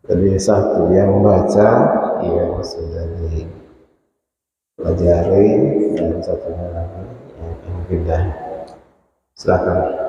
Jadi satu yang membaca yang sudah dipelajari dan satunya lagi yang pindah. Silakan.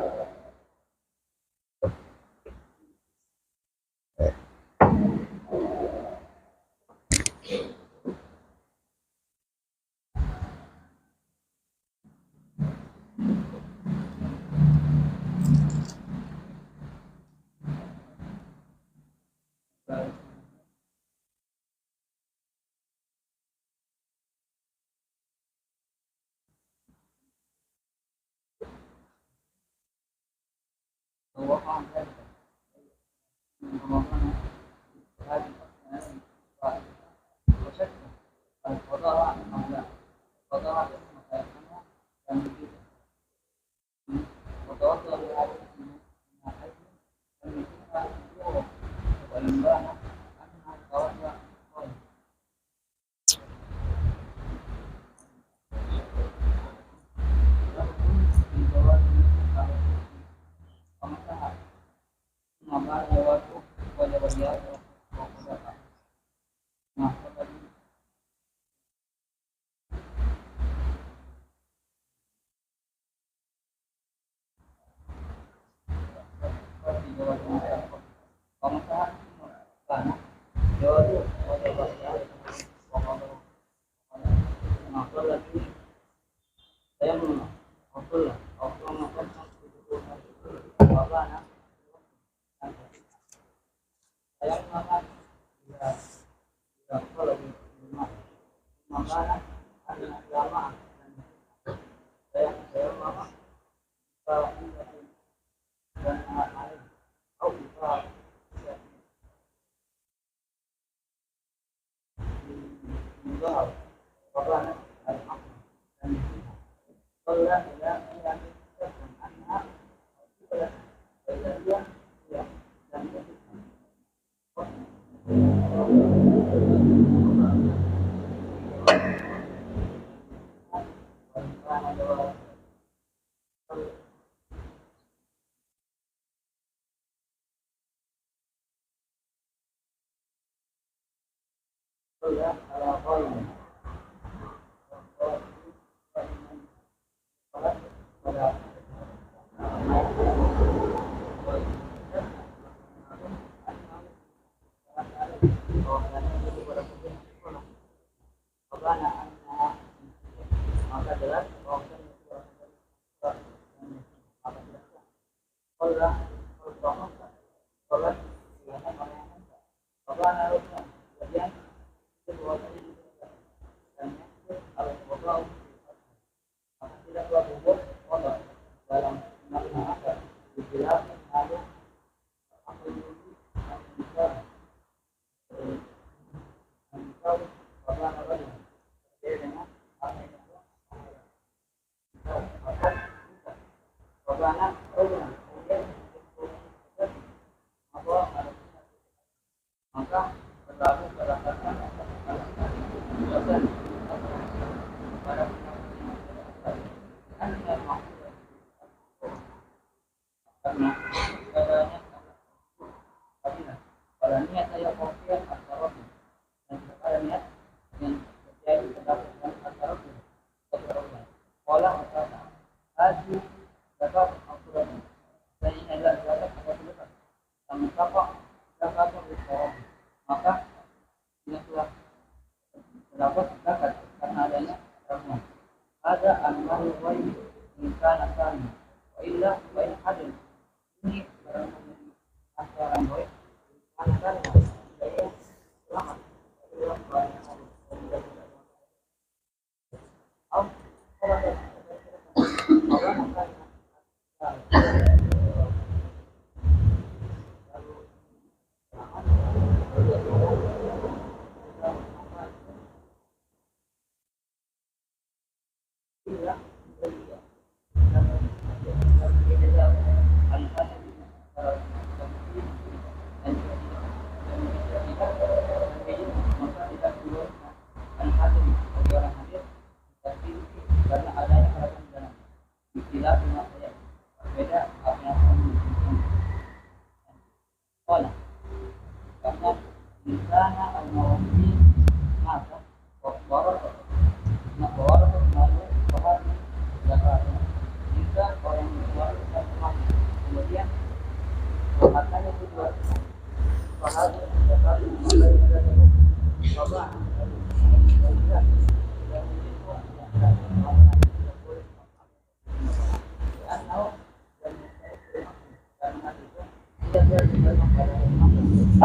Ya,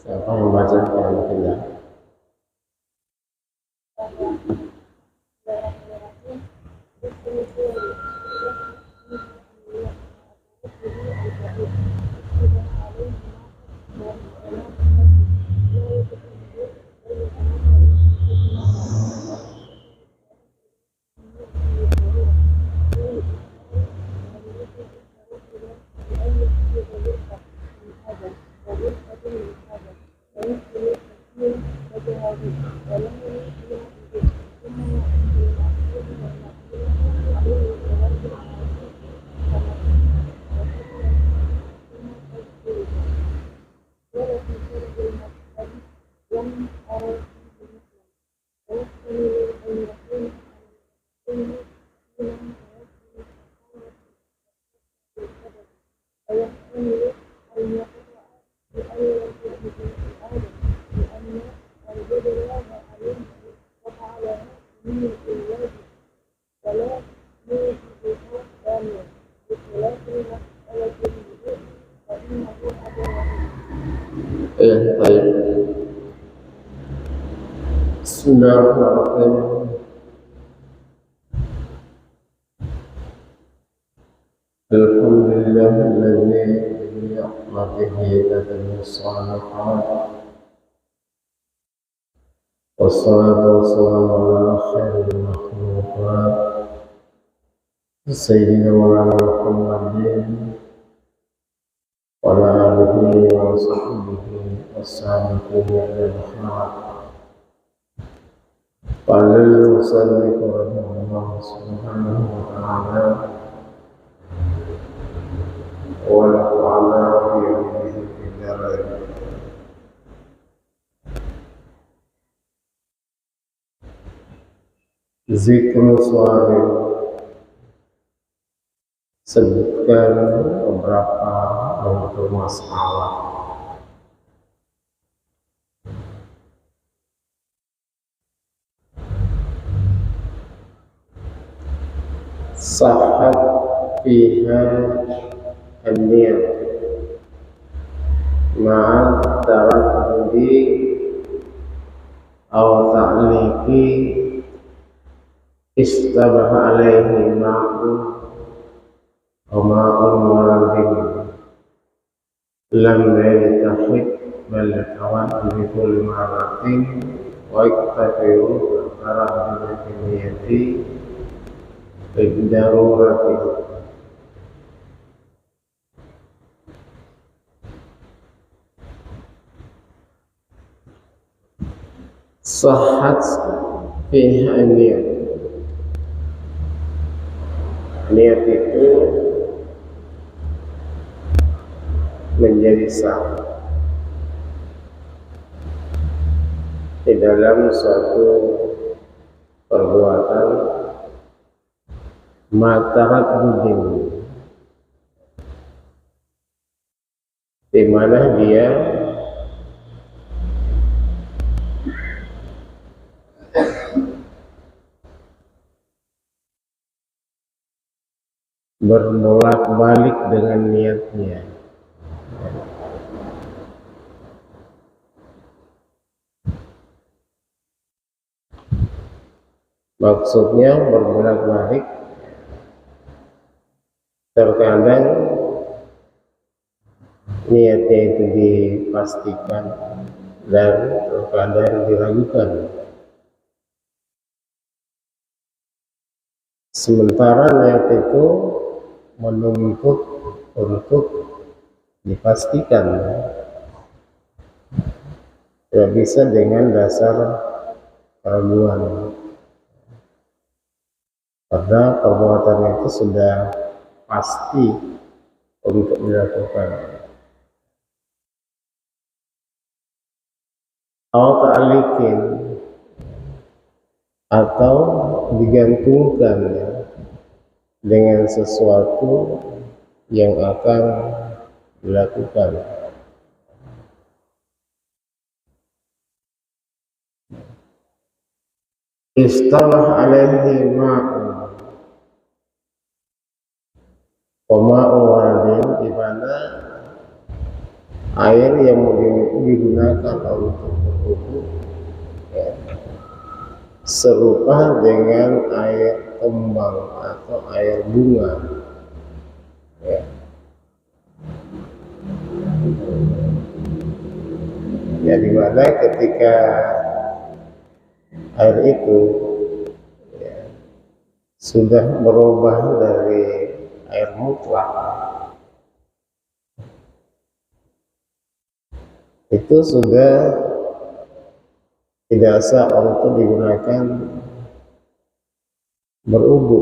siapa yang baca kalau tidak? Baik. Bismillahirrahmanirrahim. Alhamdulillahilladzi bi ni'matihi tatimmu shalihat. Wassalatu wassalamu ala khairil makhluqat Sayyidina Muhammadin wa ala alihi wa sahbihi was-sabiqina al-khairat. Qala al-musannif rahimahullah subhanahu wa ta'ala wa nafa'ana bi ilmihi fid darain. Zikru suari, sebutkan beberapa bentuk masalah. Sahat fiha an-niyat ma'a taraddudi aw ta'liqi istabaha alaihi ma'un aw ma'un waradin lam yatahid bal tawaddu bi kulli ma'ratin wa iktafiru taraddudi niyati darurati. Sahat fiha an-niyat, niat itu menjadi sah di dalam suatu perbuatan matarat budin, di mana dia berbolak-balik dengan niatnya. Maksudnya berbolak-balik, terkadang niatnya itu dipastikan dan terkadang diragukan. Sementara niat itu menuntut untuk dipastikan, tidak bisa dengan dasar keraguan, karena perbuatan itu sudah pasti untuk dilakukan. Ta'liqin, atau digantungkan dengan sesuatu yang akan dilakukan. Istalah alaihi ma'u wa ma'u waradin, di mana air yang digunakan untuk berwudu serupa dengan air kembang atau air bunga, ya. Ya, di mana ketika air itu sudah berubah dari air mutlak, itu sudah tidak sah untuk digunakan berwudu,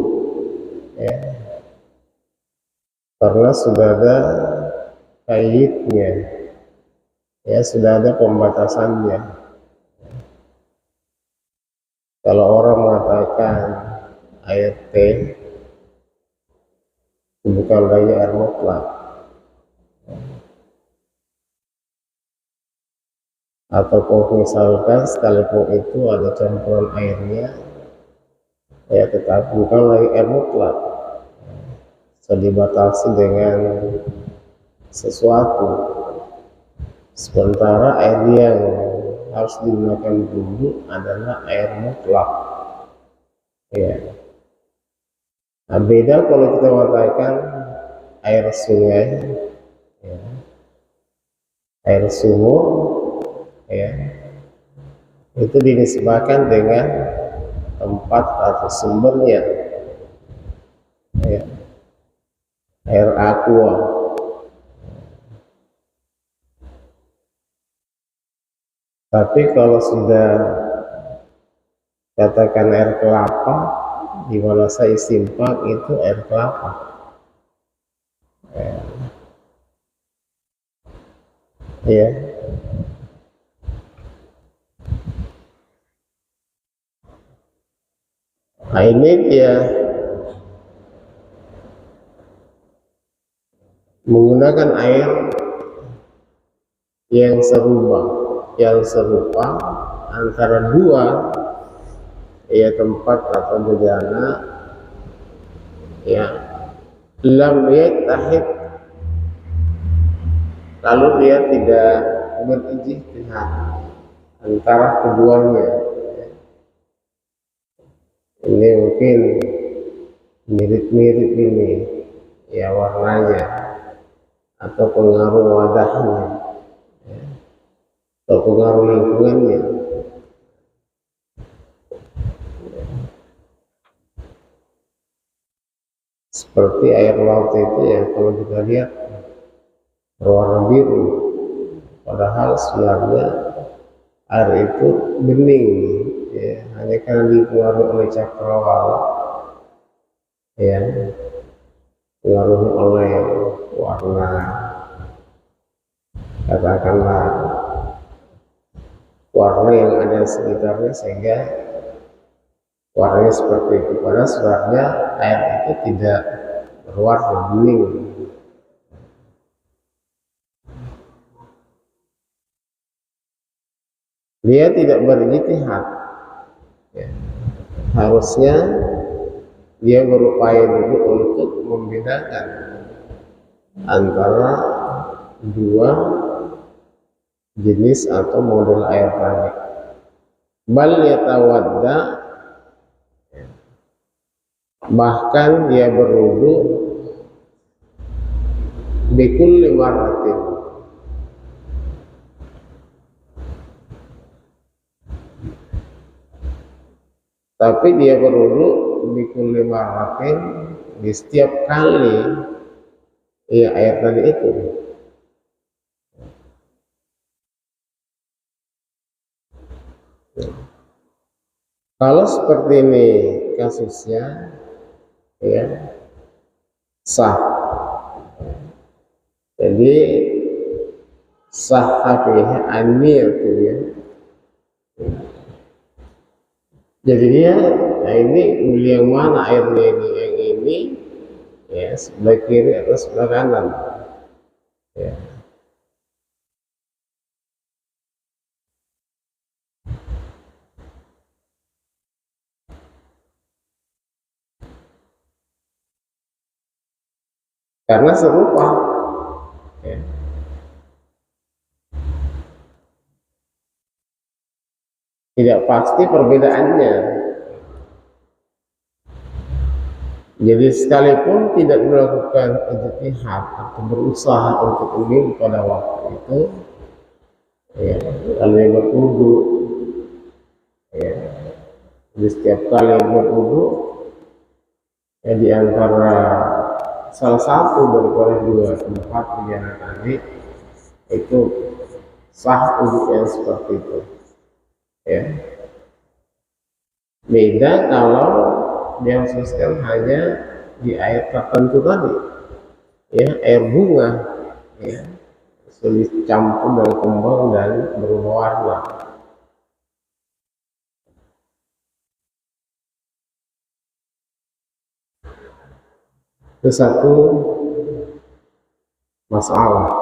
ya, karena sudah ada kaidnya, ya, sudah ada pembatasannya. Kalau orang mengatakan air teh bukan lagi air mutlak, atau misalkan sekalipun itu ada campuran airnya, ya tetap bukan lagi air mutlak, sudah dibatasi dengan sesuatu. Sementara air yang harus digunakan dulu adalah air mutlak, ya. Nah, beda kalau kita mengatakan air sungai, ya, air sumur, ya, itu dinisbahkan dengan tempat atau sumbernya, ya, air aqua. Tapi kalau sudah katakan air kelapa, di mana saya simpang itu air kelapa, ya. Nah, ini dia menggunakan air yang serupa antara dua, ya, tempat atau bejana, ya, lam yattahid, lalu dia tidak berijtihad antara keduanya. Ini mungkin mirip-mirip ini, ya, warnanya atau pengaruh wadahnya, ya, atau pengaruh lingkungannya. Seperti air laut itu, ya, kalau kita lihat berwarna biru, padahal sebenarnya air itu bening, ya, hanya karena dipengaruhi oleh cakrawala, ya, dipengaruhi oleh warna, katakanlah warna yang ada di sekitarnya, sehingga warnanya seperti itu. Padahal sebenarnya air itu tidak berwarna bening. Dia tidak berijtihad, ya. Harusnya dia berupaya dulu untuk membedakan antara dua jenis atau model air tadi. Bal yatawadda, bahkan dia berwudu bikulli marratin, tapi dia berwudu bikulli marratin, di setiap kali ya air tadi itu. Kalau seperti ini kasusnya, ya sah. Jadi sah fiha an-niyatu, ya. Jadi dia, nah ini milih yang mana airnya ini? Yang ini, ya, sebelah kiri atau sebelah kanan, ya. Karena serupa, ya. Tidak pasti perbedaannya. Jadi sekalipun tidak melakukan ijtihad atau berusaha untuk ini pada waktu itu, ya, lalu yang berwudu, ya, di setiap kali berwudu, ya, di antara salah satu daripada dua tempat kejadian tadi itu sah wudunya seperti itu, ya. Beda kalau dia khususkan hanya di air tertentu tadi, ya, air bunga, ya, sulit campur dan kembang dan berubah warna. Itu satu masalah.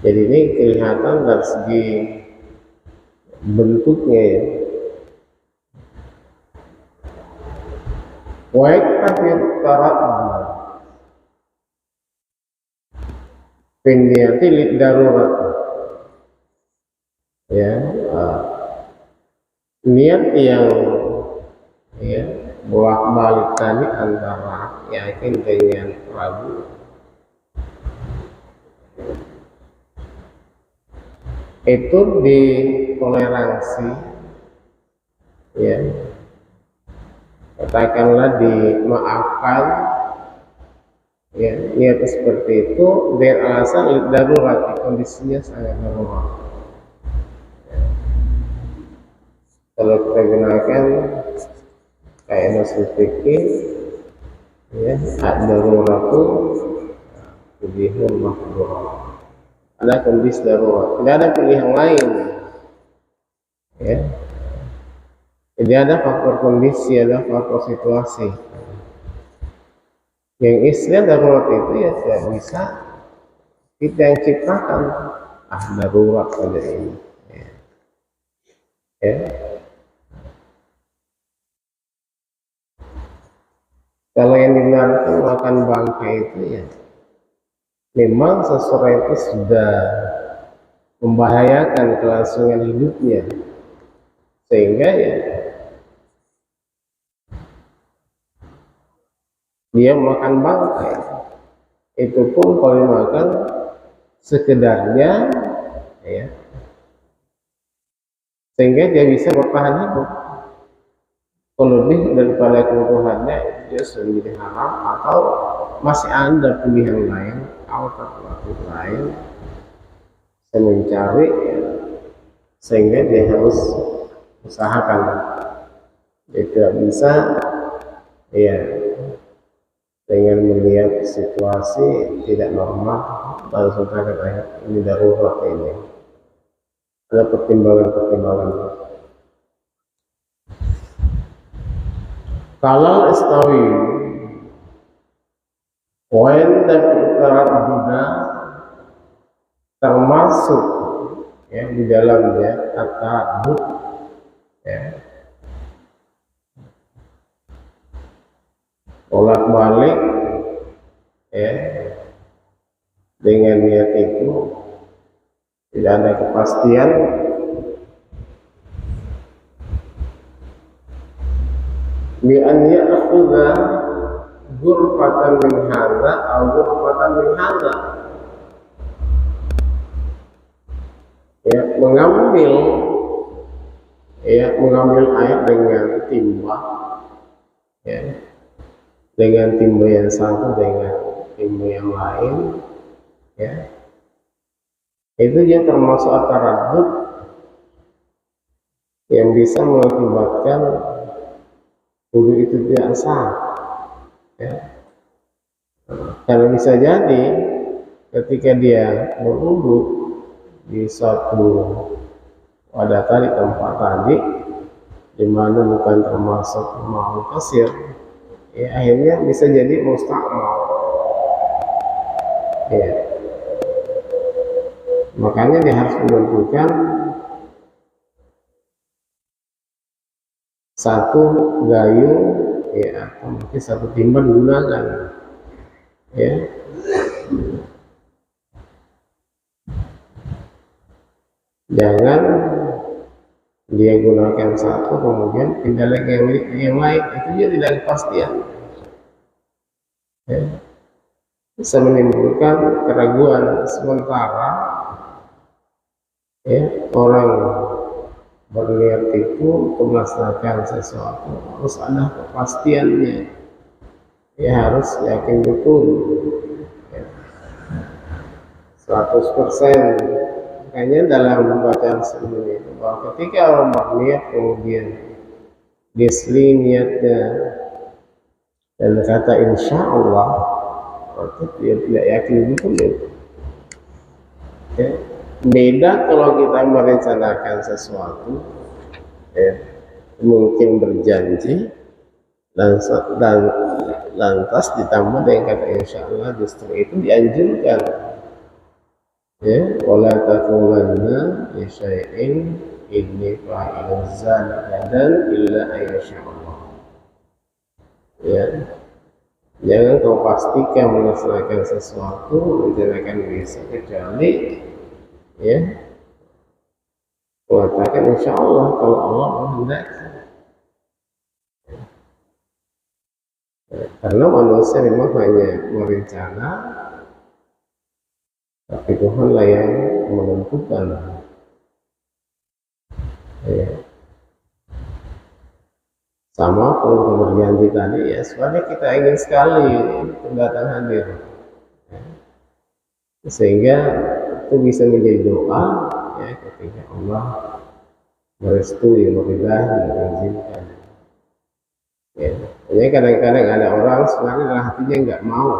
Jadi ini kelihatan dari segi bentuknya, ya. Waik kafir taraddu pindiati lid darurat, ya, niat yang, ya, bolak-balik tadi antara yakin dengan ragu, itu ditoleransi, ya, katakanlah dimaafkan, ya, niat seperti itu beralasan darurat, kondisinya sangat darurat. Kalau kita gunakan kayak masuk fikih, ya, ad-daruratu tubihul mahdhurat. Ada kondisi darurat, tidak ada pilihan lain, ya. Jadi ada faktor kondisi, ada faktor situasi. Yang istilah darurat itu ya tidak bisa kita yang ciptakan. Darurat pada ini, ya. Ya. Kalau yang dibenarkan makan bangkai itu, ya, memang seseorang itu sudah membahayakan kelangsungan hidupnya, sehingga, ya, dia makan bangkai. Itu pun kalau makan sekedarnya, ya, sehingga dia bisa bertahan hidup. Kalau lebih daripada kebutuhannya, dia sudah menjadi haram, atau masih ada pilihan lain, alternatif lain, saya mencari, ya, sehingga dia harus usahakan. Dia tidak bisa, ya, dengan melihat situasi tidak normal langsung katakan ini darurat ini, ada pertimbangan-pertimbangan. Kalau istawi poin dan utara juga termasuk ya di dalamnya kata but ya, bolak balik ya, dengan niat itu tidak ada kepastian, bi an ya'khudha ghurfatan min hadza aw ghurfatan min hadza, ya mengambil air dengan timba ya, dengan timba yang satu dengan timba yang lain ya, itu juga termasuk at-taraddud yang bisa mengakibatkan wudu itu tidak sah ya. Karena bisa jadi ketika dia berwudu di suatu wadah tadi, tempat tadi di mana bukan termasuk ma'ul kasir ya, akhirnya bisa jadi musta'mal ya. Makanya dia harus menentukan satu gayung ya, atau mungkin satu timba digunakan ya. Jangan dia gunakan satu kemudian pindah lagi yang lain, itu juga tidak kepastian ya. Bisa menimbulkan keraguan sementara ya. Orang berniat itu untuk melaksanakan sesuatu harus ada kepastiannya ya, harus yakin betul ya, 100%. Makanya dalam bacaan sebelum itu bahwa ketika orang berniat kemudian diseling niatnya dan kata insya Allah, berarti dia tidak yakin betul ya. Beda kalau kita merencanakan sesuatu ya, mungkin berjanji dan lantas ditambah dengan kata insya Allah, justru itu dianjurkan ya. Wala taqulanna li syai'in inni fa'ilun zalika illa ayyasha Allah ya. Jangan kau pastikan melaksanakan sesuatu, merencanakan bisa, kecuali ya mengatakan insya Allah kalau Allah menghendaki. Karena manusia memang hanya merencana, tapi Tuhan lah yang menentukan ya. Sama kalau kita berjanji tadi ya, sebenarnya kita ingin sekali datang hadir ya. Sehingga itu bisa menjadi doa ya, ketika Allah merestui, meridai, mengizinkan ya. Jadi kadang-kadang ada orang sebenarnya dalam hatinya nggak mau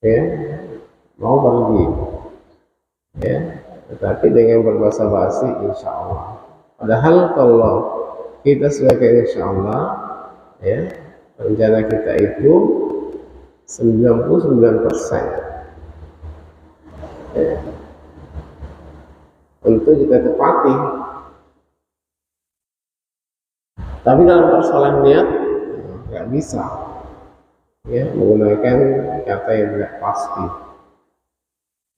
ya, mau pergi ya, tetapi dengan berbahasa basi insya Allah. Padahal kalau kita sebagai insya Allah ya, rencana kita itu 99% ya, untuk kita tepati. Tapi dalam persoalan niat nggak bisa ya menggunakan kata yang tidak pasti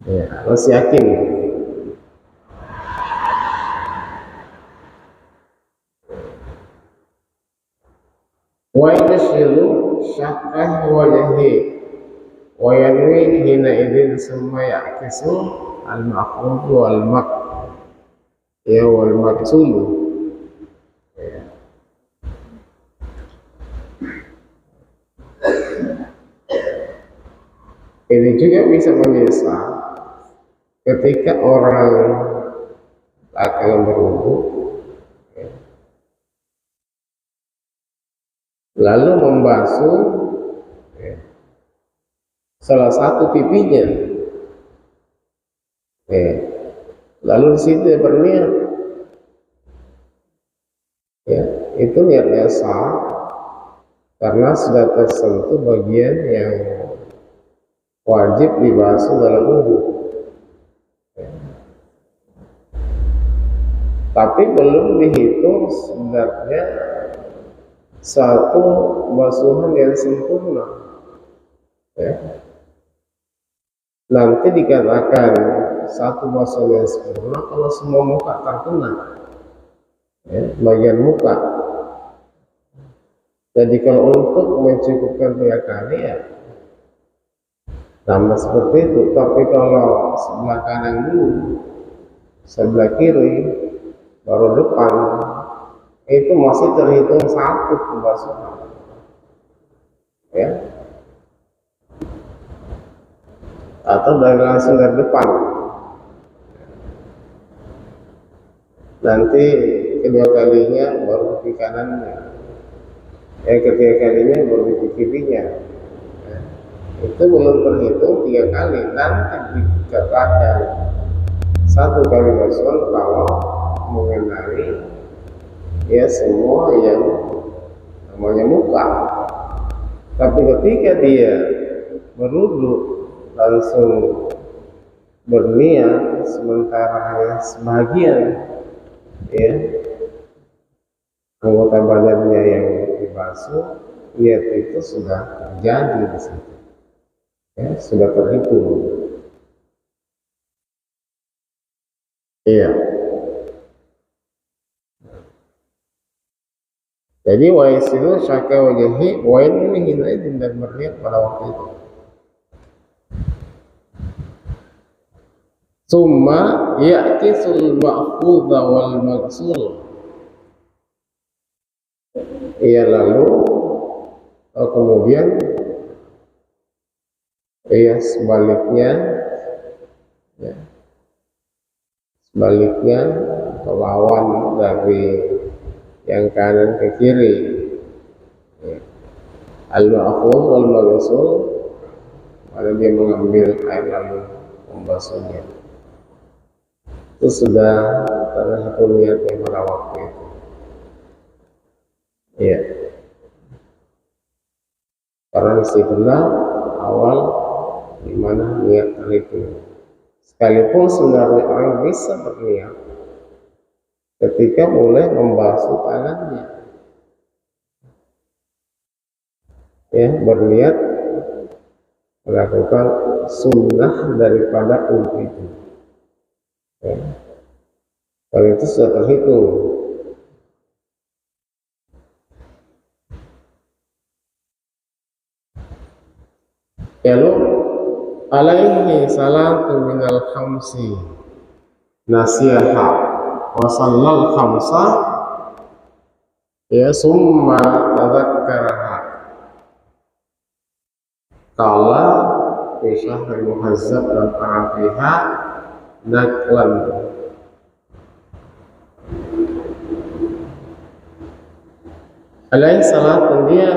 ya, harus yakin. Wa yashilu syakkah wajhi wa yanwi hina idin summa yakisu al-ma'qud wal mak ya wal maksud ya. Ini juga bisa menyesal ketika orang akan berwudu ya, lalu membasuh ya, salah satu pipinya, ya. Lalu di situ dia berniat, ya, itu niatnya sah karena sudah tersentuh bagian yang wajib dibasuh dalam wudhu. Ya. Tapi belum dihitung sebenarnya satu basuhan yang sempurna. Ya. Nanti dikatakan satu basuhan yang sempurna kalau semua muka terkena, ya, bagian muka. Jadi kalau untuk mencukupkan 3 kali ya tambah seperti itu. Tapi kalau sebelah kanan dulu, sebelah kiri, baru depan, itu masih terhitung satu pembasuhan. Ya. Atau langsung dari depan. Nanti kedua kalinya baru di kanannya. Ketiga kalinya baru di kirinya. Ya. Itu belum terhitung 3 kali. Nanti dikatakan 1 kali basuhan kalau mengenai ya semua yang namanya muka. Tapi ketika dia berwudu langsung berniat sementara hanya sebagian ya anggota badannya yang dibasuh, niat itu sudah terjadi di situ, ya, sudah terhitung. Iya. Jadi waisilu syaka wajhi wain ini hinaidin dan berniat pada waktu itu. Summa ya'kisul ma'khudha wal maghsul. Ia lalu kemudian ia sebaliknya ya, sebaliknya lawan dari yang kanan ke kiri. Ya. Al-ma'khudh wal maghsul, pada dia mengambil air lalu membasuhnya. Itu sudah terhitung niatnya pada waktu itu. Iya. Karena disitulah awal di mana niat terhitung. Sekalipun sebenarnya orang bisa berniat ketika mulai membasuh tangannya, ya, berniat melakukan sunnah daripada wudhu itu. Ya. Kalau itu sudah terhitung. Lalu alaihi salatu minal khamsi nasiha wa sallal khamsa ya summa tadzakkaraha qala fi syahril muhazzab dan arafiha naklan. Alaihi salatu, dia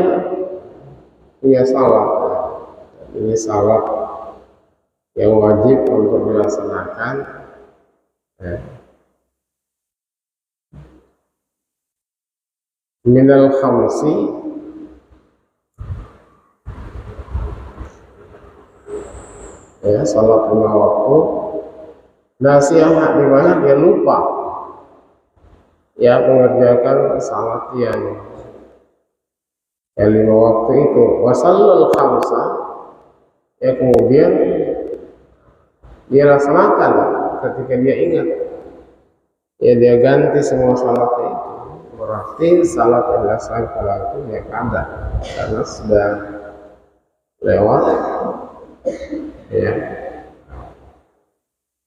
punya salat. Ini salat yang wajib untuk dilaksanakan, ya. Minal khamsi, ya, salat 5 waktu. Nasihat di mana dia lupa, ya, mengerjakan salat yang 5 waktu itu. Wasallal khamsa, ya, kemudian dia laksanakan ketika dia ingat, ya, dia ganti semua salatnya itu. Berarti salat yang dilaksanakan pada itu dia kada karena sudah lewat, ya.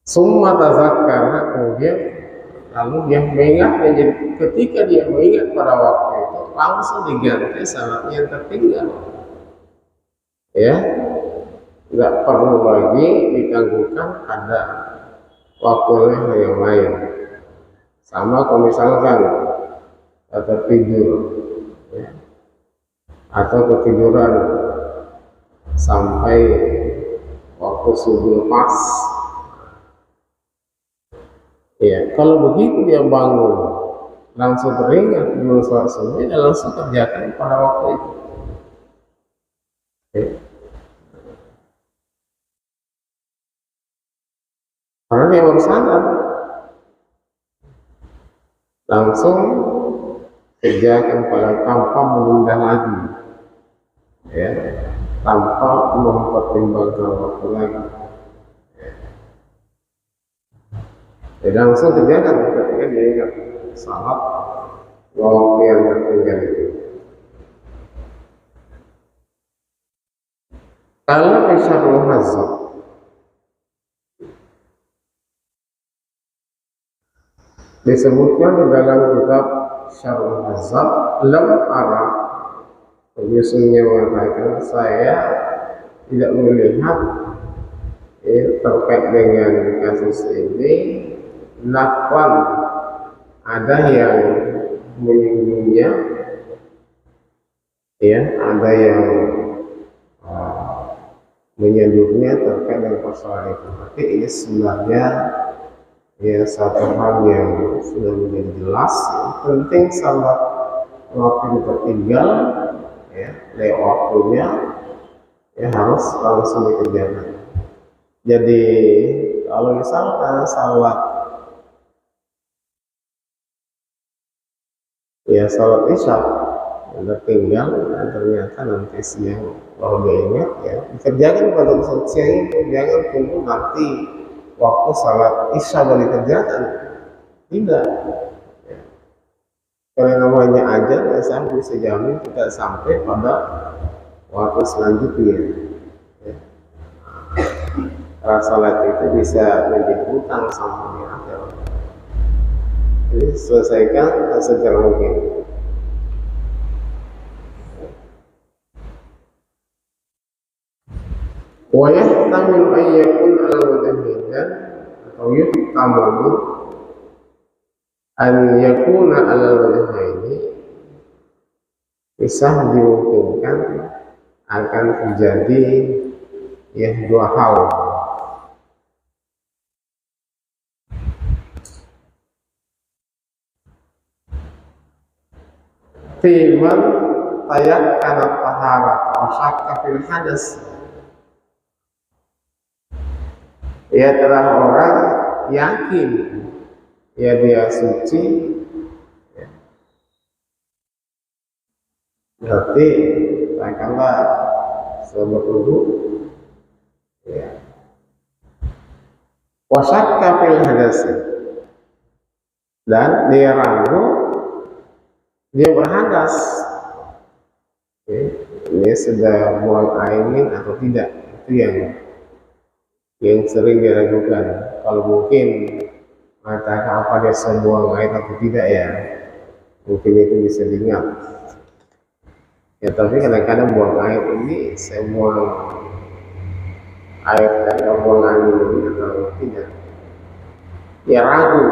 Summa tazakkara, kemudian lalu dia mengingat. Jadi ketika dia mengingat pada waktu itu langsung diganti salatnya yang tertinggal, ya, nggak perlu lagi ditangguhkan ada waktu yang lain. Sama kalau misalkan atau tidur, ya, atau ketiduran sampai waktu subuh lepas. Ya, kalau begitu dia bangun langsung teringat belum sholat subuh, dia langsung kerjakan pada waktu itu. Ya. Karena dia baru sadar, langsung kerjakan pada tanpa menunda lagi, ya, tanpa mempertimbangkan waktu lagi. Jadi langsung kerjakan ketika dia ingat salat waktu yang tertinggal itu. Kalau Syarul Hazab disebutkan di dalam kitab Syarul Hazab, lam ara, penyusunnya mengatakan, saya tidak melihat terkait dengan kasus ini nakwan ada yang menyinggungnya, ya, ada yang menyandurnya terkait dengan persoalan itu. Tapi ini sebenarnya ya satu hal yang sudah menjadi jelas. Yang penting salat waktu tertinggal, ya, dari waktunya, ya harus langsung dikerjakan. Jadi kalau misalkan salat, ya salat isya yang tertinggal dan ternyata nanti siang baru dia ingat, ya dikerjakan pada siang itu, jangan tunggu nanti waktu salat isya baru dikerjakan. Tidak, ya. Karena namanya aja saya bisa jamin tidak sampai pada waktu selanjutnya, ya. Karena salat itu bisa menjadi hutang sampai di akhir. Jadi selesaikan segera mungkin. Wa yahtamilu an yakuna al-wajhain, atau yuhtamalu an yakuna al-wajhain, bisa dimungkinkan akan terjadi ya dua hal. Timan tayak kana taharat wa syakka fil hadas, ya telah orang yakin ya dia suci, ya. Berarti katakanlah selama wudu, ya, wa syakka fil hadas, dan dia ragu dia berhadas, ya, ini sudah buang air atau tidak. Itu yang sering diragukan. Kalau mungkin mengatakan apa dia buang air atau tidak, ya mungkin itu bisa diingat, ya. Tapi kadang-kadang buang air ini saya buang air dan buang angin ini atau tidak, dia ragu.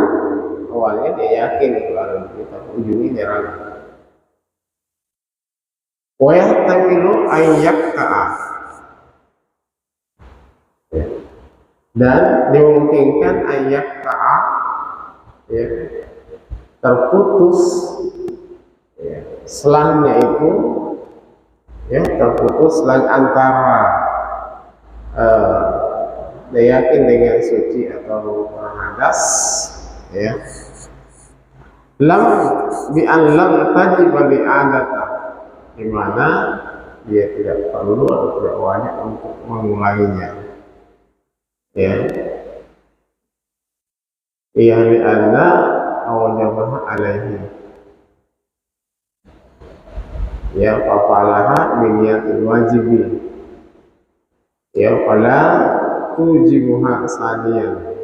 Awalnya dia yakin itu ada, tapi ujungnya dia ragu. Wa yahtamilu an yakta'a, dan dimungkinkan an yakta'a, ya, terputus, ya, selangnya itu, ya, terputus selang antara dia yakin dengan suci atau hadas, ya, lam bi an lam tajib bi adata, di mana dia tidak perlu atau tidak wajib untuk mengulanginya, ya. Iya li anna awjabah alaihi, ya, fafalaha min niyatil wajibi, ya, fala tujibuha saniyan,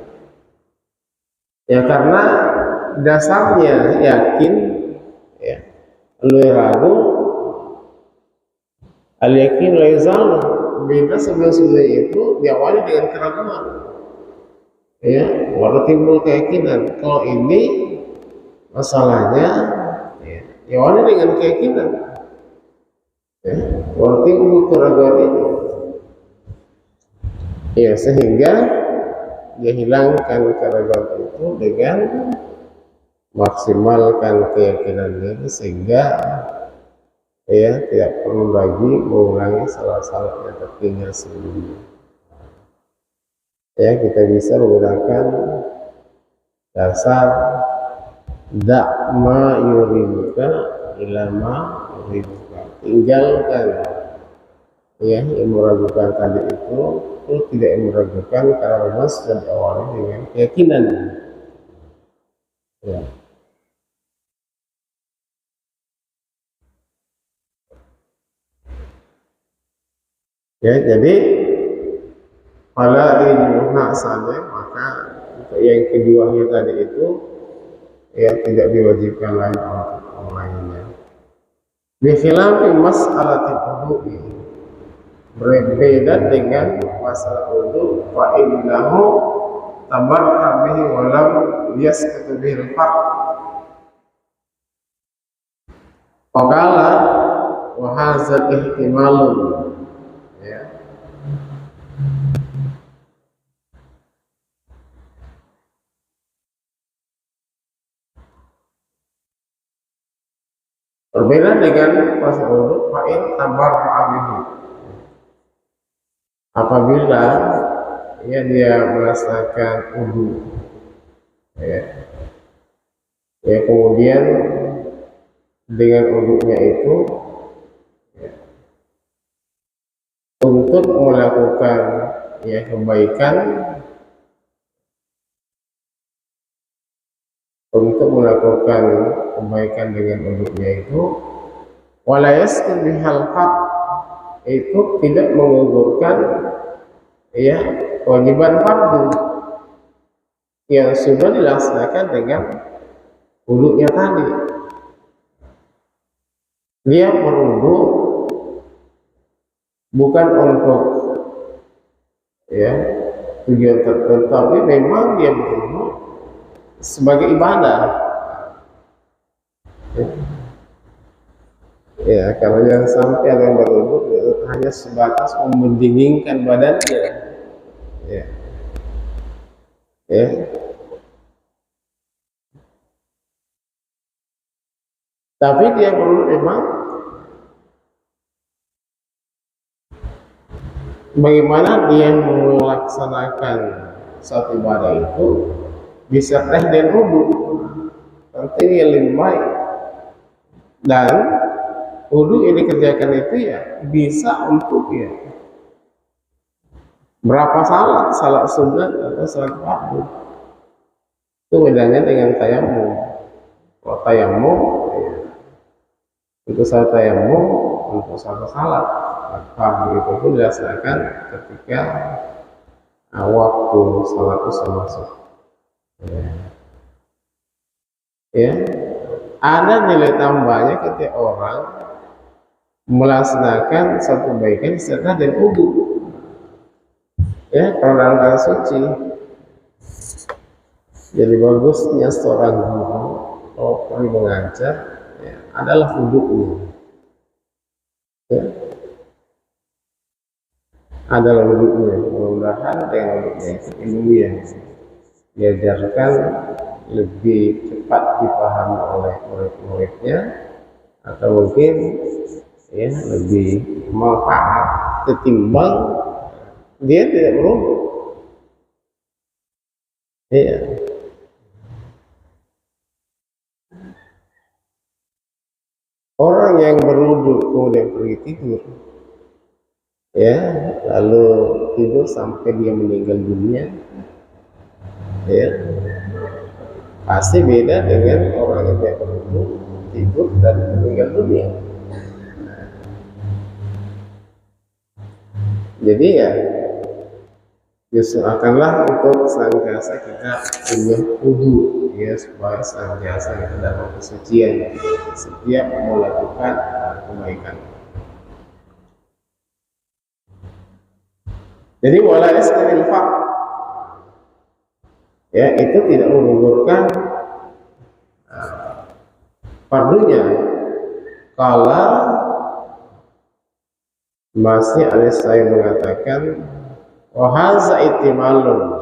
ya, karena dasarnya yakin, ya, lu ragu, al yakin la yazalu, beda sebelum-sebelumnya itu diawali dengan keraguan, ya, baru timbul keyakinan. Kalau ini masalahnya, ya, diawali dengan keyakinan, Ya, berarti untuk keraguan ini, ya sehingga dia hilangkan keraguan itu dengan maksimalkan keyakinan diri sehingga ya tidak perlu lagi mengulangi salah-salah yang tertinggal sebelumnya. Ya, kita bisa menggunakan dasar ma yuribuka ilama yuribuka, tinggalkan ya yang meragukan tadi itu tidak meragukan karena memang sudah diawali dengan keyakinan. Ya. Ya, jadi pada ijmu'na saja, maka untuk yang keduanya tadi itu ya tidak diwajibkan lagi untuk orang lainnya. Bikhilafi mas'alatil wudu'i, berbeda dengan masalah wudu, fa innahu tabarra bihi wa lam yasqutu bihi al-fard. Faqala wa hadzal ihtimalun, ya. Berbeda dengan masalah wudu, fa in tabarra bihi, apabila ya dia merasakan wudu, ya, ya kemudian dengan wudunya itu ya, untuk melakukan ya kebaikan, untuk melakukan kebaikan dengan wudunya itu, walayaskin bihal fard, itu tidak mengugurkan ya kewajiban fardu yang sudah dilaksanakan dengan wudunya tadi. Dia berwudu bukan untuk ya tujuan tertentu, tapi memang dia berwudu sebagai ibadah. Ya, kalau jangan sampai ada yang berwudu hanya sebatas mendinginkan badannya. Ya. Ya. Tapi dia perlu memang bagaimana dia melaksanakan suatu ibadah itu bisa dan wudu, nanti dia lebih baik. Dan wudu yang dikerjakan itu ya bisa untuk ya berapa salat sunat atau salat fardu. Itu bedanya dengan tayamum. Kalau tayamum ya, untuk salat tayamum untuk satu salat fardu itu pun dilaksanakan ketika waktu salat itu masuk. Ya, ada nilai tambahnya ketika orang melaksanakan satu kebaikan setelah dan wudu. Ya, kalau dalam keadaan suci. Jadi bagusnya seorang guru kalau mengajar ya, adalah wudunya. Ya. Adalah wudunya. Mudah-mudahan dengan wudunya itu ilmu yang diajarkan lebih cepat dipahami oleh murid-muridnya, atau mungkin ya lebih manfaat ketimbang dia tidak berwudu. Iya. Orang yang berwudu kemudian pergi tidur, ya, lalu tidur sampai dia meninggal dunia, ya, pasti beda dengan orang yang tidak berwudu tidur dan meninggal dunia. Jadi ya justru akanlah untuk senantiasa kita punya wudu, ya, supaya senantiasa kita dalam kesucian setiap melakukan kebaikan. Jadi wala istamil fard, ya, itu tidak menggugurkan fardunya kalau masih ada saya mengatakan wahaza itimalun,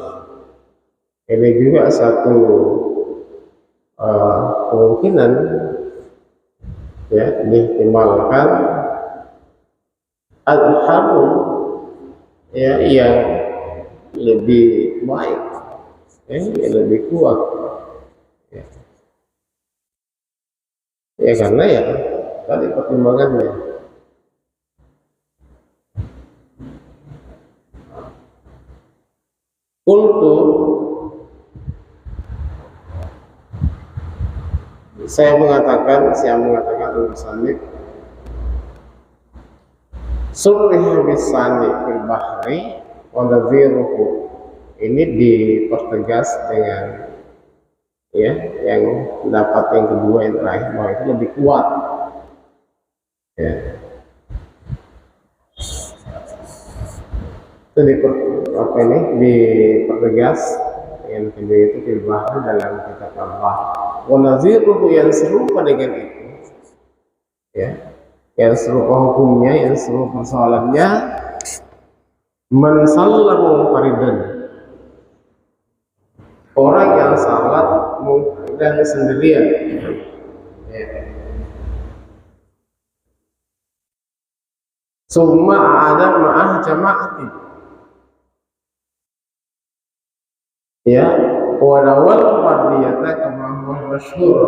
ini juga satu kemungkinan ya dihtimalkan al-hamu ya yang lebih baik yang lebih kuat ya, ya karena ya tadi pertimbangannya kultu saya mengatakan al-musannif surriha bisani fil bahri wa nadhiruhu, ini dipertegas dengan ya yang pendapat yang kedua yang terakhir bahwa itu lebih kuat ya. Itu dipertegas yang kedua itu fil bahri dalam kitab Allah. Wa nadhiruhu yang serupa dengan itu ya, yang serupa hukumnya, yang serupa persoalannya, man sallahu faridan, orang yang salat dan sendirian ya. Summa ada ma'ah jama'ati ya, wa nawal fardiyata kama huwa masyhur.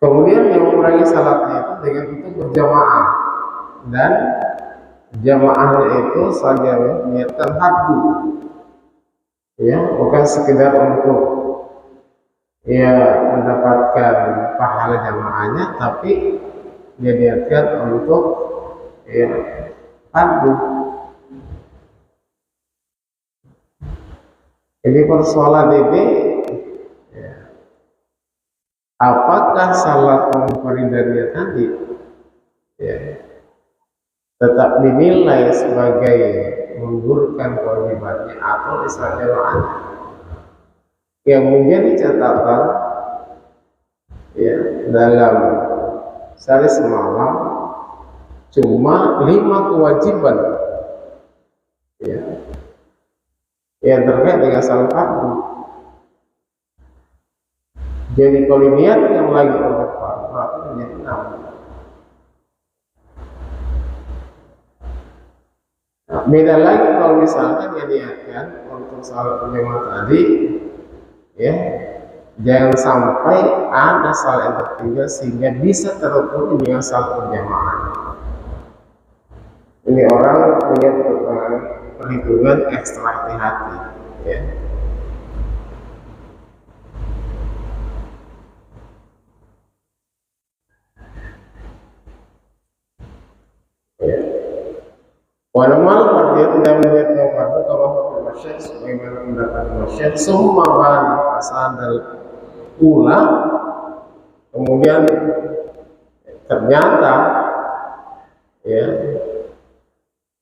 Kemudian yang mengurangi salatnya itu dengan itu berjamaah, dan jamaahnya itu saja niatkan fardu ya, bukan sekedar untuk ya mendapatkan pahala jamaahnya, tapi dia niatkan untuk ya fardu. Jadi persoalan ini ya, apakah salat munfaridannya tadi ya tetap dinilai sebagai menggugurkan kewajibannya atau salat jamaah. Yang menjadi catatan ya dalam sehari semalam cuma 5 kewajiban ya yang terkait dengan salat fardu. Jadi kalau niat yang lagi untuk fardu menjadi 6. Nah, beda lagi kalau misalkan dia niatkan untuk salat berjamaah tadi ya, jangan sampai ada salat yang tertinggal sehingga bisa terukur dengan salat berjamaah. Ini orang punya perhitungan ekstra hati-hati ya. Walaupun dia tidak melihat fardu kalau masyhur sebagaimana pendapat masyhur summa bali asadal ula, kemudian ternyata ya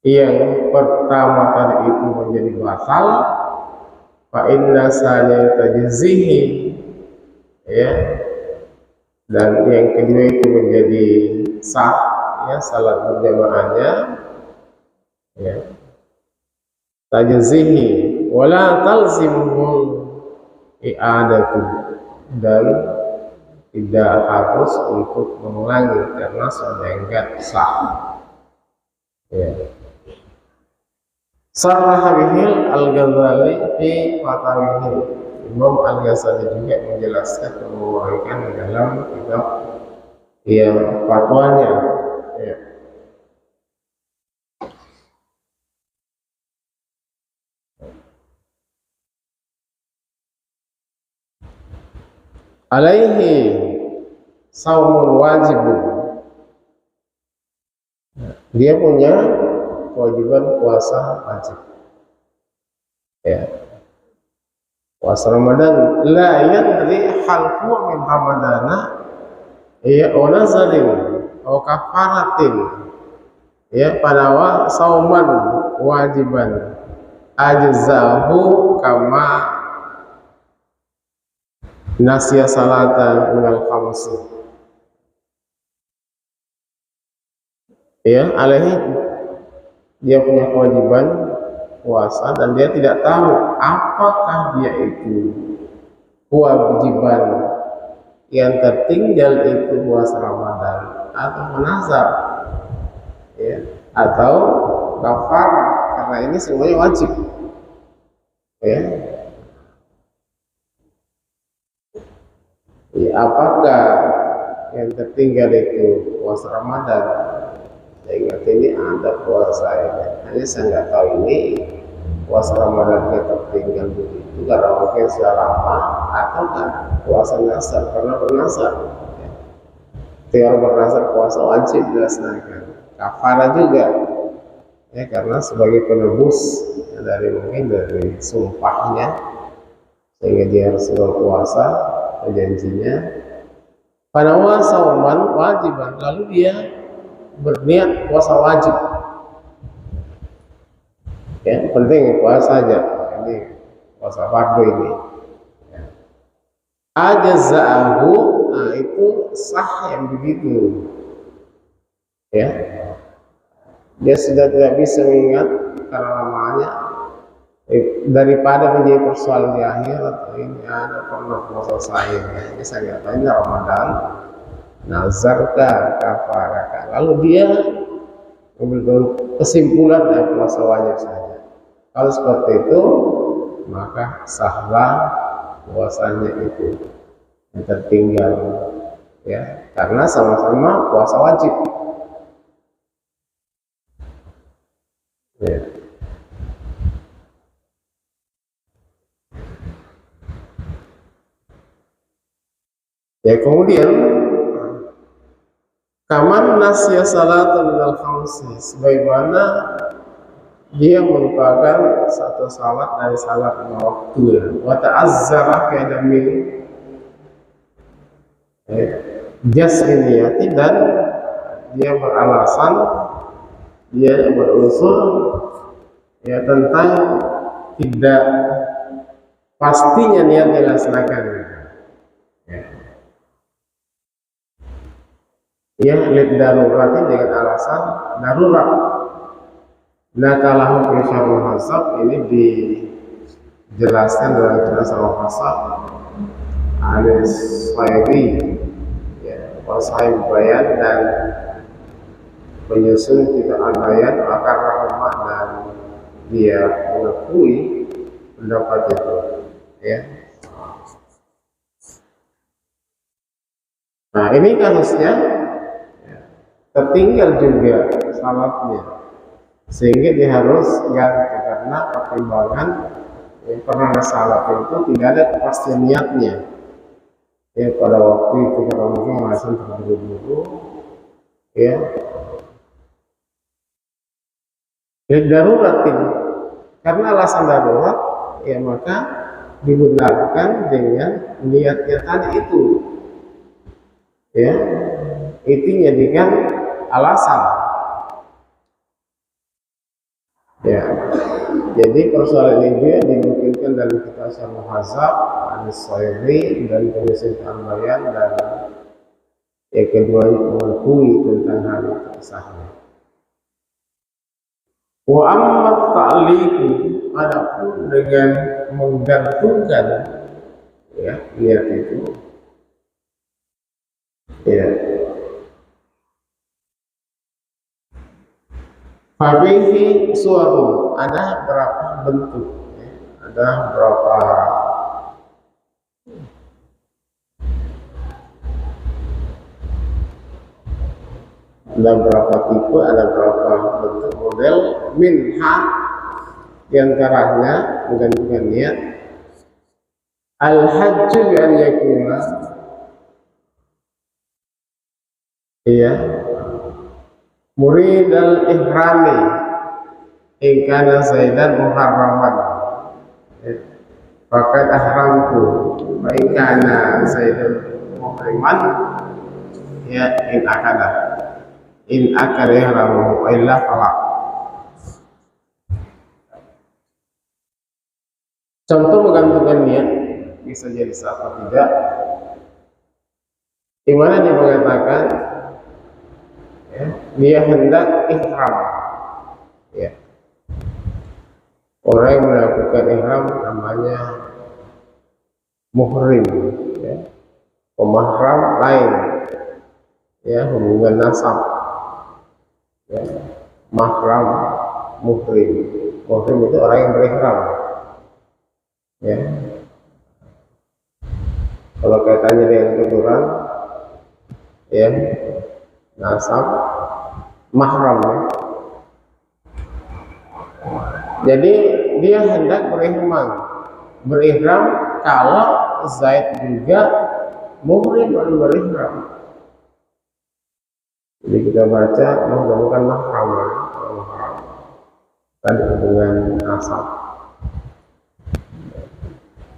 yang pertama tadi itu menjadi batal, fa inna sanya tajzihi ya, dan yang kedua itu menjadi sah ya salat berjamaahnya ya, tajzihi wala talzimuhul i'adatu, dan tidak harus untuk mengulangi karena sudah enggak sah ya. Sarah bihil al-Ghazali fi Fatawihil, Imam al-Ghazali juga menjelaskan mengeluarkan dalam kitab yang fatwanya ya. Alaihi saumul wajibun, dia punya kewajiban puasa wajib ya, puasa Ramadan. La yadri hal huwa min ramadana ya wa nazarin wa kafaratin ya pada sauman wajiban ajzahu kama nasya salatan minal khamsi. Ya, alaihi, dia punya kewajiban puasa dan dia tidak tahu apakah dia itu kewajiban yang tertinggal itu puasa Ramadan atau nazar, ya, atau kafar, karena ini semuanya wajib, ya. Ya, apakah yang tertinggal itu puasa Ramadan? Saya ingat ini ada puasa ini, hanya saya nggak tahu ini puasa Ramadan yang tertinggal begitu karena mungkin sudah lama, atau kan puasa nasar karena bernasar. Tiap bernasar puasa wajib dilaksanakan, kafara juga, ya, karena sebagai penebus, ya, dari mungkin dari sumpahnya, sehingga dia harus berpuasa janjinya. Pada wasawan wajiban, lalu dia berniat puasa wajib, ya, penting puasa aja, ini puasa fardu ini, ya. Ajza'ahu, nah itu sah yang begitu, ya, dia sudah tidak bisa mengingat karena lamanya, daripada menjadi persoalan di akhirat. Ini ada pernah puasa saya, ini saya nggak tahu ini Ramadan, nazarkah, kafarkah, lalu dia mengambil kesimpulan dari puasa wajib saja. Kalau seperti itu, maka sahlah puasanya itu yang tertinggal, ya, karena sama-sama puasa wajib, ya. Ya, kemudian kaman nasya salatan minal khamsi, sebagaimana dia merupakan satu salat dari salat lima waktu, ya. Wa ta'azzara fi adami jasmi niyati, dan dia beralasan, dia berusul, ya, tentang tidak pastinya niat dilaksanakan, ya. Ya, lid darurati, dengan alasan darurat. Nakalahu fi syarhul hasab, ini dijelaskan dalam kitab Syarhul Hasab Al-Syairi, ya, Wasahib Bayan dan penyusun kitab Al-Bayan akar rahmat, dan dia mengakui pendapat itu, ya. Nah, ini kasusnya, ya, tertinggal juga salatnya, sehingga dia harus ganti karena pertimbangan, ya, pernah salat itu tidak ada kepastian niatnya, ya, pada waktu itu karena mungkin merasa terburu-buru, ya, darurat ini, karena alasan darurat, ya, maka dibenarkan dengan niatnya tadi itu, ya, itu jadikan alasan, ya. Jadi persoalan ini juga dimungkinkan dari kitab Syarhul Hasab Al-Syairi dan penyusun Al-Bayan, dan yang keduanya mengakui tentang hal itu sahnya. Wa amma ta'liqu, adapun dengan menggantungkan, ya, niat itu, ya, fabihi suwarun, ada berapa bentuk, ya, ada berapa tipe, ada berapa bentuk model. Minha, diantaranya menggantungkan niat, al-hajju bi an yakuna, iya, murid al-ihrami in kana zaidan muharraman, faqad ahramtu, wa in kana zaidan muhriman, ya, in akada ihramu wa illa fala. Contoh menggantungkan niat bisa jadi sah atau tidak, di mana dia mengatakan ya, dia hendak ihram. Ya. Orang yang melakukan ihram namanya muhrim. Ya. Pemahram lain, ya hubungan nasab. Ya. Mahram, muhrim. Muhrim itu orang yang berihram. Ya. Kalau kaitannya dengan keturunan, ya nasab, mahram. Ya. Jadi dia hendak berihram kalau Zaid juga muhrim baru berihram. Jadi kita baca bukan mahram, mahram tadi hubungan nasab.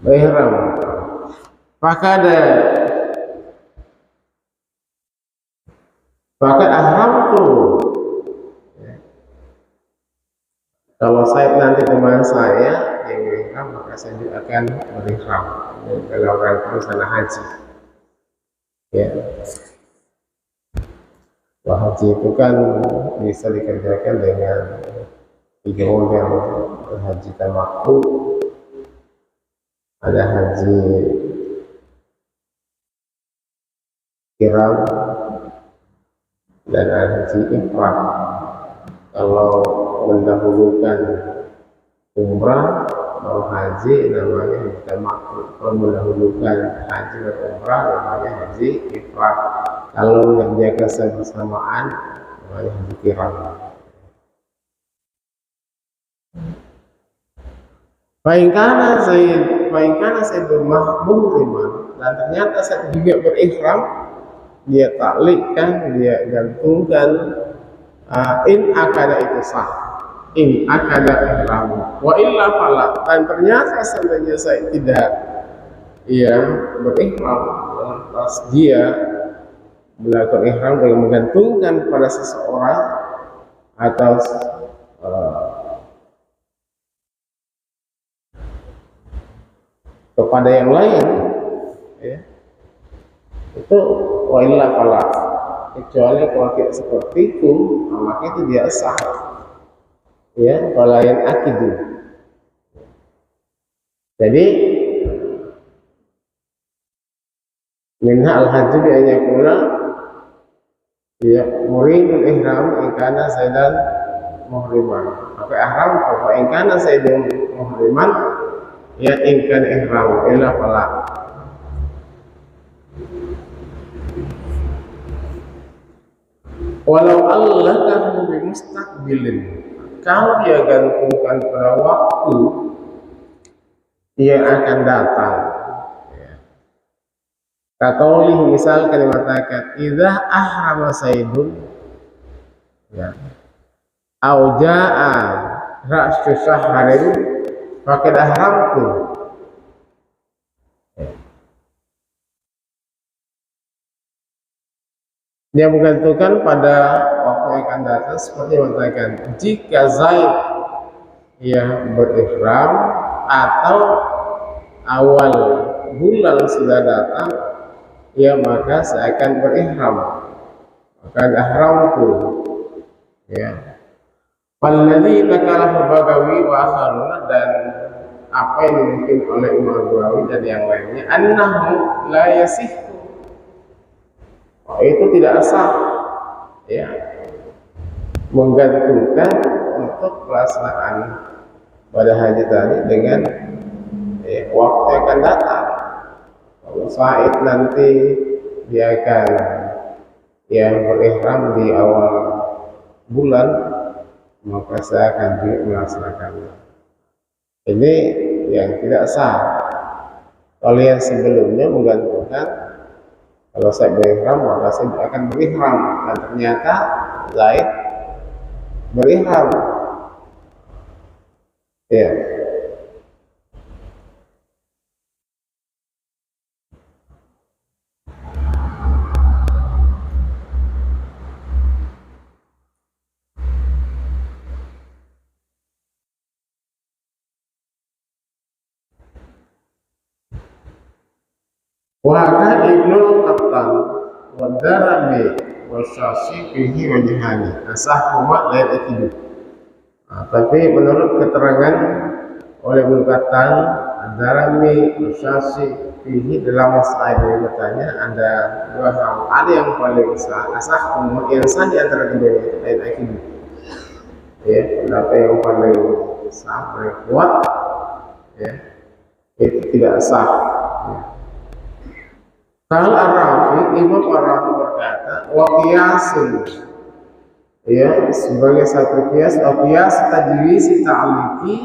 Berihram. Maka ahram tuh. Kalau saya nanti teman saya yang berihram, maka saya juga akan berihram dalam rangka sana haji. Ya, wah, haji itu kan bisa dikerjakan dengan 3 model. Haji tamattu, ada haji kiram, dan ada haji ifrad. Kalau mendahulukan umrah baru haji namanya haji tamattu. Kalau mendahulukan haji dan umrah namanya haji ifrad. Kalau mengerjakan bersamaan namanya haji kiram. Baikana saya bermahmuman, dan ternyata saya juga berihram, dia taklikkan, dia gantungkan in akada itu sah, in akada ihram, wa illa fala, dan ternyata seandainya saya tidak berihram, lantas dia melakukan ihram dengan menggantungkan pada seseorang atau kepada yang lain, ya, itu wa illa fala, kecuali kalau tidak seperti itu, maka itu dia sah, ya, kalau yang akidu. Jadi minha al-hajj bi an yakuna ya muridul ihram in kana zaidan muhriman. Maka ihram fa in kana zaidan muhriman ya in kana ihram illa fala. Walau Allah kamu bimustaqbilin, kalau dia gantungkan pada waktu yang akan datang. Kaqaulih, misal kalimat takat idza ahrama saydun, ya, au jaa ra'su syahrin faqad ahramtu. Dia menggantungkan pada waktu yang akan datang, seperti mengatakan jika Zaid berihram atau awal bulan sudah datang, maka saya akan berihram, maka ihramku, ya. Walladzi nakalahu Bagawi wa akharuna, dan apa yang dimungkin oleh Imam Bagawi dan yang lainnya, annahu la yasih, itu tidak sah, ya, menggantungkan untuk pelaksanaan pada haji tadi dengan waktu yang akan datang. Kalau Said nanti dia akan berihram di awal bulan, maka saya akan juga melaksanakannya. Ini yang tidak sah. Kalau yang sebelumnya menggantungkan, kalau saya berihram maka saya akan berihram, dan ternyata Zaid berihram, ya. Wa Ibnu Qattan wa Darimi wa Syafi'i fihi wajhani asahhuma lain akidu. Tapi menurut keterangan oleh Ibnu Qattan, Darimi, Syafi'i fihi dalam masalah ini bertanya ada dua hal. Ada yang paling asahhuma yang sah di antara keduanya itu lain akidu. Ya, pendapat yang paling sah, paling kuat, ya, itu tidak sah. Ya. Kalau Ar-Rafi, Imam Ar-Rafi berkata, wa qiyasun, ya, sebagai satu qiyas, wa qiyas tajwisi ta'liqi,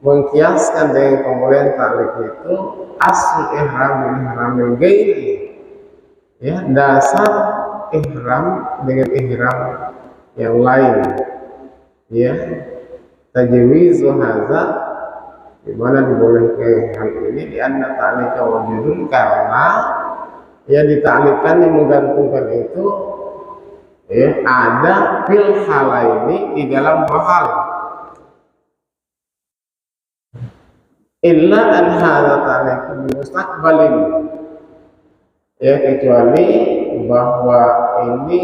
mengkiaskan dengan kemuliaan ta'liq itu asal ihram yang gairi, ya, dasar ihram dengan ihram yang lain, ya, tajwizu hadza, di mana dibolehkan hal ini di anna ta'liqa wujudun, karena yang ditaklikkan yang menggantungkan itu, ya, ada fil halaini di dalam dua hal. Illa an hadza ta'liqun mustaqbalin, ya, kecuali bahwa ini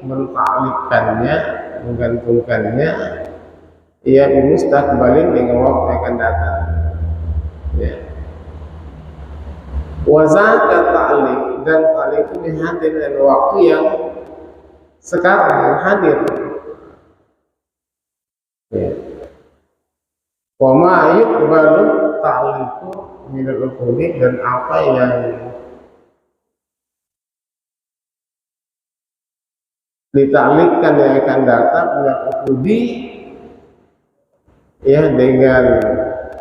mentaklikkannya, menggantungkannya, ya, mustaqbalin dengan waktu yang akan datang, ya. Wazaka ta'liq, dan ta'liq itu hadir dengan waktu yang sekarang, yang hadir, ya. Wa ma yuqbalu ta'liqu min al-uquli, dan apa yang ditaklikkan yang akan datang dengan uqudi, ya, dengan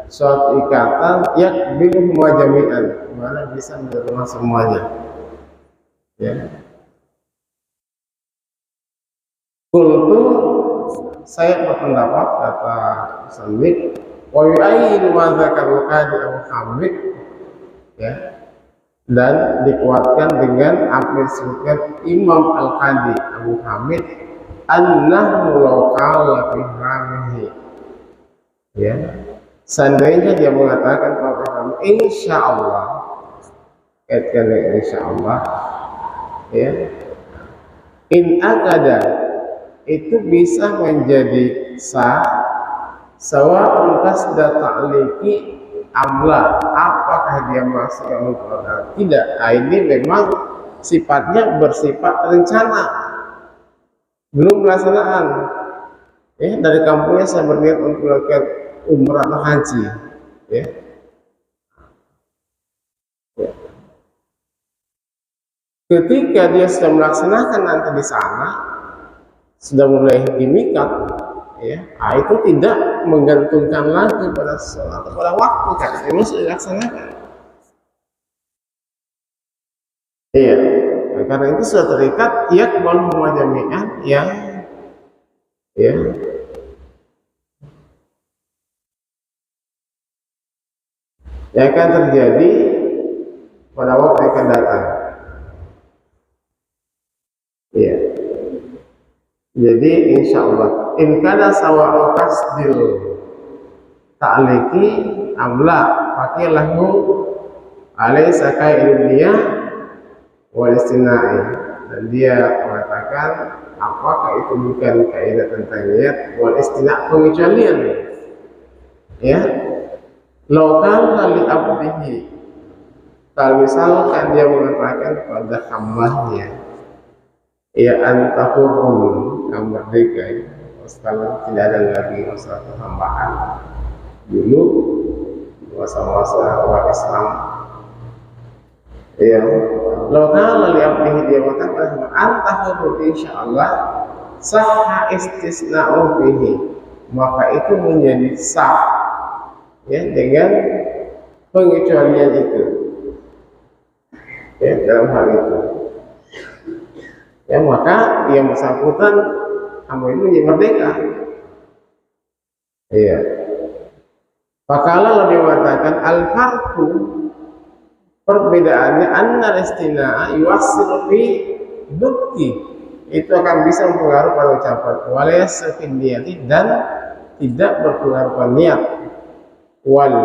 suatu ikatan yakbilu jami'an, mana bisa menerima semuanya, ya. Kultu, saya berpendapat, kata Musannif, wa yu'ayyidu ma dzakara Qadi Abu Hamid, ya, dan dikuatkan dengan apa yang disebutkan Imam Al-Qadi Abu Hamid, annahu law qala fi ramihi, ya, seandainya dia mengatakan bahwa insya Allah, kaitkan dengan insya Allah, ya, in akada, itu bisa menjadi sah, sawa'un qasda ta'liqi amla, apakah dia masuk yang mengkoordinat tidak. Ini memang sifatnya bersifat rencana, belum pelaksanaan, ya. Dari kampungnya saya berniat untuk melakukan umrah atau haji, ya. Ya. Ketika dia sudah melaksanakan nanti di sana, sudah mulai di mikat, ya, itu tidak menggantungkan lagi pada sesuatu, pada waktu, karena ini sudah dilaksanakan. Iya, karena itu sudah terikat, ya, kalau jami'an yang, ya, yang akan terjadi pada waktu yang akan datang. Iya. Jadi insya Allah, in kana sawa'u qasdil ta'liqi amla pakai lahu alaysa ka'ilniya wal istina'i, dan dia mengatakan apakah itu bukan kaidah tentang niat wal istina', pengecualian, ya. Lokal li abdihi, kalau misalkan dia mengatakan pada hambanya, ya, antahurun, yang merdeka, ya. Sekarang tidak ada lagi masalah hambaan. Dulu masa-masa awal Islam, ya, lokal li abdihi, dia mengatakan antahurun, insya Allah sah istisna'u bihi, maka itu menjadi sah, ya, dengan pengecualian itu, ya, dalam hal itu, ya, maka yang bersangkutan hamba itu menjadi merdeka, iya. Pakala lebih mengatakan al-farqu, perbedaannya anna istina'a yuwassilu fi bukti, itu akan bisa mempengaruhi pada ucapan, walaysa fi niyati, dan tidak berpengaruh pada niat, wal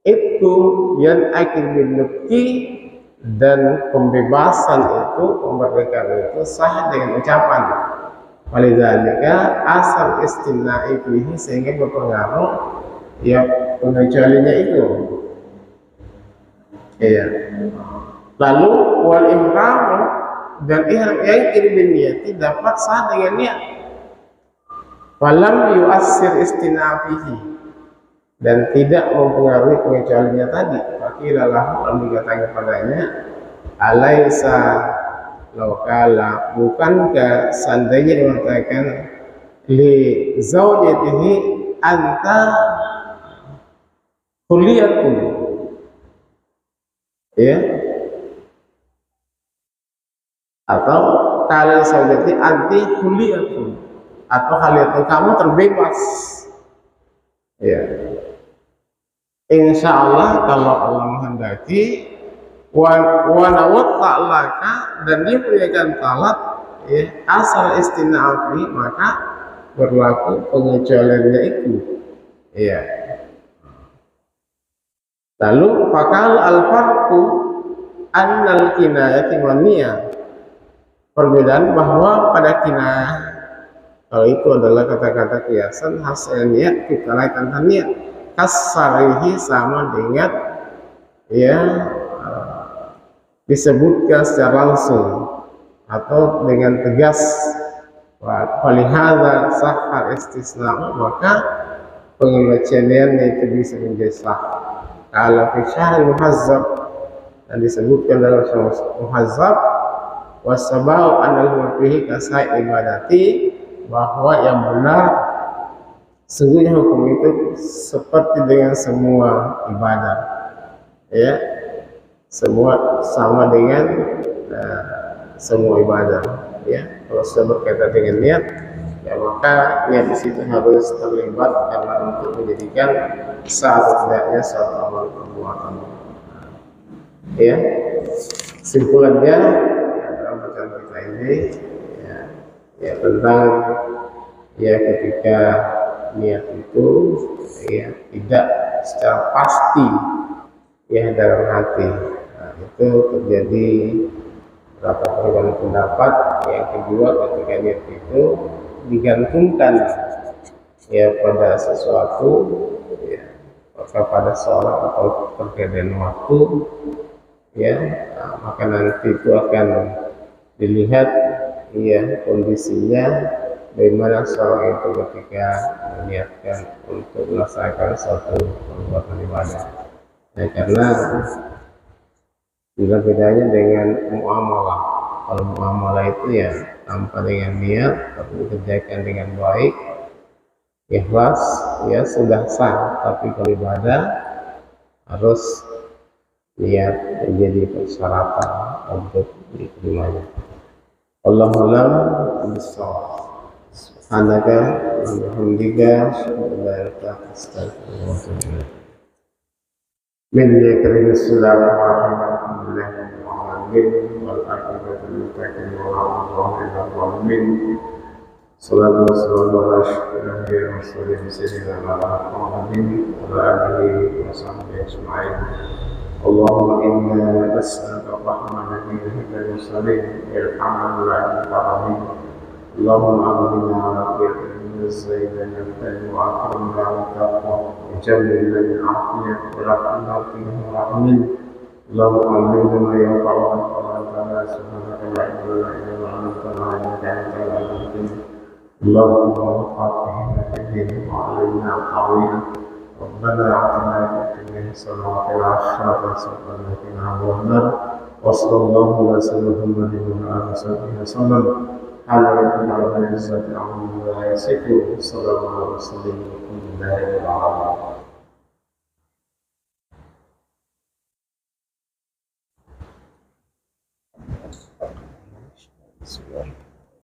itu yang akhir binukti, dan pembebasan itu, kemerdekaan itu sah dengan ucapan. Walidzalika asal istimna'i fihi, sehingga berpengaruh ya pengecualiannya itu. Iya. Lalu wal ihram, dan ihram yang bin niyati dapat sah dengan niat. Walam yu'assir istinafihi, dan tidak mempengaruhi pengecualiannya tadi. Fakilalah, lalu dikatakan kepadanya, alaisa laukala, bukankah seandainya mengatakan li zaujatihi anta kuliatun, ya, atau kalau zaujati anti kuliatun, atau kuliatun kamu terbebas, ya. Insya Allah kalau Allah menghendaki, wa nawat ta'laka, dan dia berikan talat, ya, asal istina'afi, maka berlaku pengecualiannya itu, ya. Lalu fakal al-farqu annal kinayati waniyah, perbedaan bahwa pada kinayah, kalau itu adalah kata-kata kiasan, hasil niat kita lakukan niat, kasarihi, sama dengan ya disebutkan secara langsung atau dengan tegas. Walihada sahal istisna, maka pengecualian itu bisa menjadi sah. Kalau fi syahril muhazzab, dan disebutkan dalam syahril muhazzab, wasabau anal fihi kasai ibadati, bahwa yang benar sesungguhnya hukum itu seperti dengan semua ibadah, ya, semua sama dengan semua ibadah, ya. Kalau sudah berkaitan dengan niat, ya maka niat di situ harus terlibat, karena untuk menjadikan sah atau tidaknya suatu amal perbuatan, ya. Kesimpulannya, ya, dalam bacaan kita ini, ya tentang ya ketika niat itu ya tidak secara pasti ya dalam hati, nah, itu terjadi beberapa perbedaan pendapat. Yang kedua, ketika niat itu digantungkan ya pada sesuatu, ya, maka pada seorang atau perbedaan waktu, ya, nah, maka nanti itu akan dilihat ya kondisinya, bagaimana seorang itu ketika meniatkan untuk melaksanakan suatu perbuatan ibadah. Ya, karena juga bedanya dengan muamalah. Kalau muamalah itu ya tanpa dengan niat, tapi dikerjakan dengan baik, ikhlas, ya sudah sah. Tapi kalau ibadah harus niat menjadi persyaratan untuk diterimanya. Allahumma bissawab. Subhanaka wa bihamdika, asyhadu an la ilaha illa anta, astaghfiruka wa atubu ilaik. Bismillahirrahmanirrahim. Alhamdulillahirabbil alamin, wal aqibatu lil muttaqin, wa la udwana illa 'alal zalimin. Salatu wassalamu ala asyrofil anbiya'i wal mursalin, sayyidina Muhammadin wa ala alihi wa sahbihi ajma'in. Allahumma inna nas'aluka rahmatan min indikal mursalin, irhamna wa rahim. Allahumma aghfirna wa zayyana al-ilm wa akrimna wa taqwa wa jannibna al-'afiyah wa rahmna fihi rahmin. Allahumma allimna ma yanfa'una wa anfa'na, subhanaka la ilma lana illa ma 'allamtana, innaka antal 'alimul hakim. Allahumma faqihna fid-din wa 'allimna ta'wila. ربنا آتنا في الدنيا حسنة وفي الآخرة حسنة وقنا عذاب النار. وصلى الله وسلم على محمد وعلى آله وصحبه وسلم. على ربنا رب العزة عما يصفون. صلى الله وسلم والحمد لله رب العالمين.